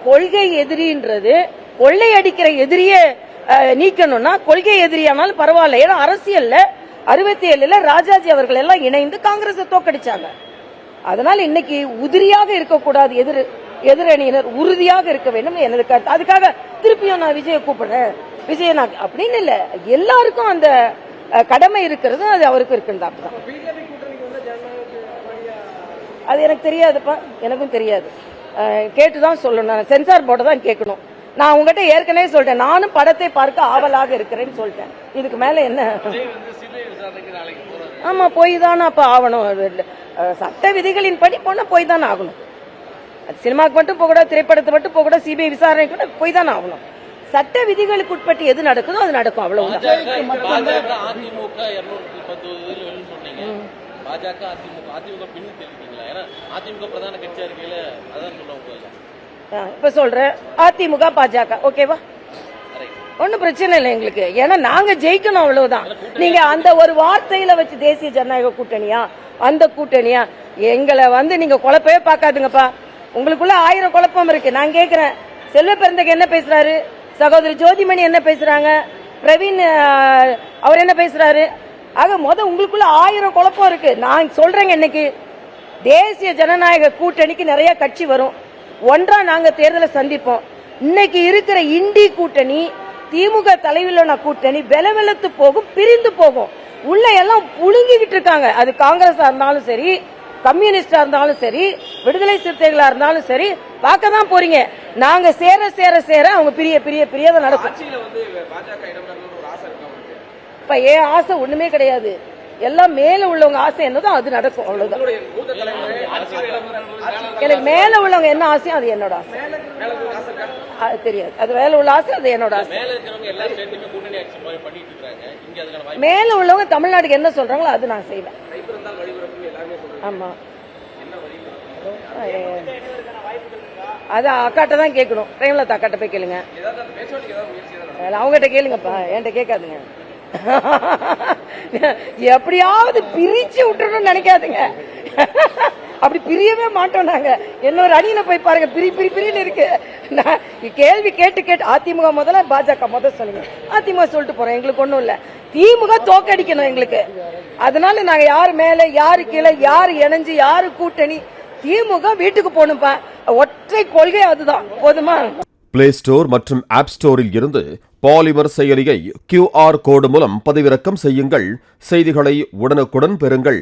கொள்கை எதிரின்றது கொள்ளை அடிக்கிற எதிரியே நீக்கணும்னா கொள்கை எதிரியானாலும் பரவாயில்ல. ஏன்னா அரசியல்ல 67 ராஜாஜி அவர்கள் எல்லாம் இணைந்து காங்கிரஸை தோக்கடிச்சாங்க. அதனால இன்னைக்கு உதிரியாக இருக்கக்கூடாது, எதிரணியினர் உறுதியாக இருக்க வேண்டும் எனது கருத்து. அதுக்காக திருப்பியும் நான் விஜயை கூப்பிடுறேன், விஜய் நான் அப்படின்னு இல்ல, எல்லாருக்கும் அந்த கடமை இருக்கிறது, அது அவருக்கு இருக்குன்னு தான். அது எனக்கு தெரியாதுப்பா, எனக்கும் தெரியாது, கேட்டுதான் சொல்லணும். சென்சார் போர்டை தான் கேட்கணும். நான் உங்ககிட்ட ஏற்கனவே சொல்லிட்டேன், நானும் படத்தை பார்க்க ஆவலாக இருக்கிறேன்னு சொல்லிட்டேன். இதுக்கு மேல என்ன? ஆமா, போய் தானே அப்ப ஆகணும். சட்ட விதிகளின் படி போனா போய் தானே ஆகணும். சினிமாக்கு மட்டும் போக கூடாது, திரைப்படத்தை மட்டும் போக கூடாது, சிபிஐ விசாரணை கூட போய் தானே ஆகணும். சட்ட விதிகளுக்கு உட்பட்டு எது நடக்குதோ அது நடக்கும், அவ்வளவுதான். இப்ப சொல்றேன், அதிமுக பாஜக ஓகேவா, ஒன்னும் பிரச்சனை இல்லை எங்களுக்கு. ஏன்னா நாங்க ஜெயிக்கணும், அவ்வளவுதான். நீங்க அந்த ஒரு வார்த்தையில வச்சு தேசிய ஜனநாயக கூட்டணியா அந்த கூட்டணியா எங்களை நீங்க குழப்பவே பார்க்காதுங்கப்பா. உங்களுக்குள்ள 1000 குழப்பம் இருக்கு. நான் கேட்கிறேன், செல்வ பெருந்தகை என்ன பேசுறாரு, சகோதரி ஜோதிமணி என்ன பேசுறாங்க, பிரவீன் அவர் என்ன பேசுறாரு. ஆக உங்களுக்குள்ள 1000 குழப்பம் இருக்கு. நான் சொல்றேங்க, இன்னைக்கு தேசிய ஜனநாயக கூட்டணிக்கு நிறைய கட்சி வரும், ஒன்றா நாங்க தேர்தலை சந்திப்போம். இன்னைக்கு இருக்கிற இண்டி கூட்டணி, திமுக தலைவிலான கூட்டணி வெலவெலத்து போகும், பிரிந்து போகும். உள்ள எல்லாம் புழுங்கிக்கிட்டு இருக்காங்க. அது காங்கிரஸா இருந்தாலும் சரி, கம்யூனிஸ்டா இருந்தாலும் சரி, விடுதலை சிறுத்தைகளா இருந்தாலும் சரி, பார்க்க தான் போறீங்க. நாங்க சேர சேர சேர அவங்க பிரிய பிரிய பிரியதான் நடக்கும். இப்ப ஏன் ஆசை ஒண்ணுமே கிடையாது, எல்லாம் மேல உள்ளவங்க ஆசை என்னதோ அது நடக்கும், அவ்வளவுதான். எனக்கு மேல உள்ளவங்க என்ன ஆசையோ அது என்னோட ஆசை. அது தெரியாது, அது மேல உள்ள ஆசை, அது என்னோட ஆசை. மேல உள்ளவங்க தமிழ்நாட்டுக்கு என்ன சொல்றாங்களோ அது நான் செய்வேன். ஆமா, அது அக்காட்ட தான் கேட்கணும். பிரேமலதா அக்காட்ட போய் கேளுங்க, அவங்ககிட்ட கேளுங்கப்பா, என்கிட்ட கேட்காதுங்க. எப்படியாவது பிரிச்சு விட்டுறோம்னு நினைக்காதுங்க, அப்படி பிரியவே மாட்டோம் நாங்க. இன்னொரு அணியில போய் பாருங்க, பிரின்னு இருக்கு. கேள்வி கேட்டு கேட்டு அதிமுக முதல்ல பாஜக முதல்ல சொல்லுங்க, அதிமுக சொல்லிட்டு போறோம். எங்களுக்கு ஒண்ணும் இல்ல, திமுக தோக்கடிக்கணும் எங்களுக்கு. அதனால நாங்க யாரு மேல யாரு கீழே யாரு இணைஞ்சு யாரு கூட்டணி, திமுக வீட்டுக்கு போகணும்பா, ஒற்றை கொள்கை அதுதான், போதுமா? பிளே ஸ்டோர் மற்றும் ஆப் ஸ்டோரில் இருந்து பாலிமர் செயலியை QR கோடு மூலம் பதிவிறக்கம் செய்யுங்கள். செய்திகளை உடனுக்குடன் பெறுங்கள்.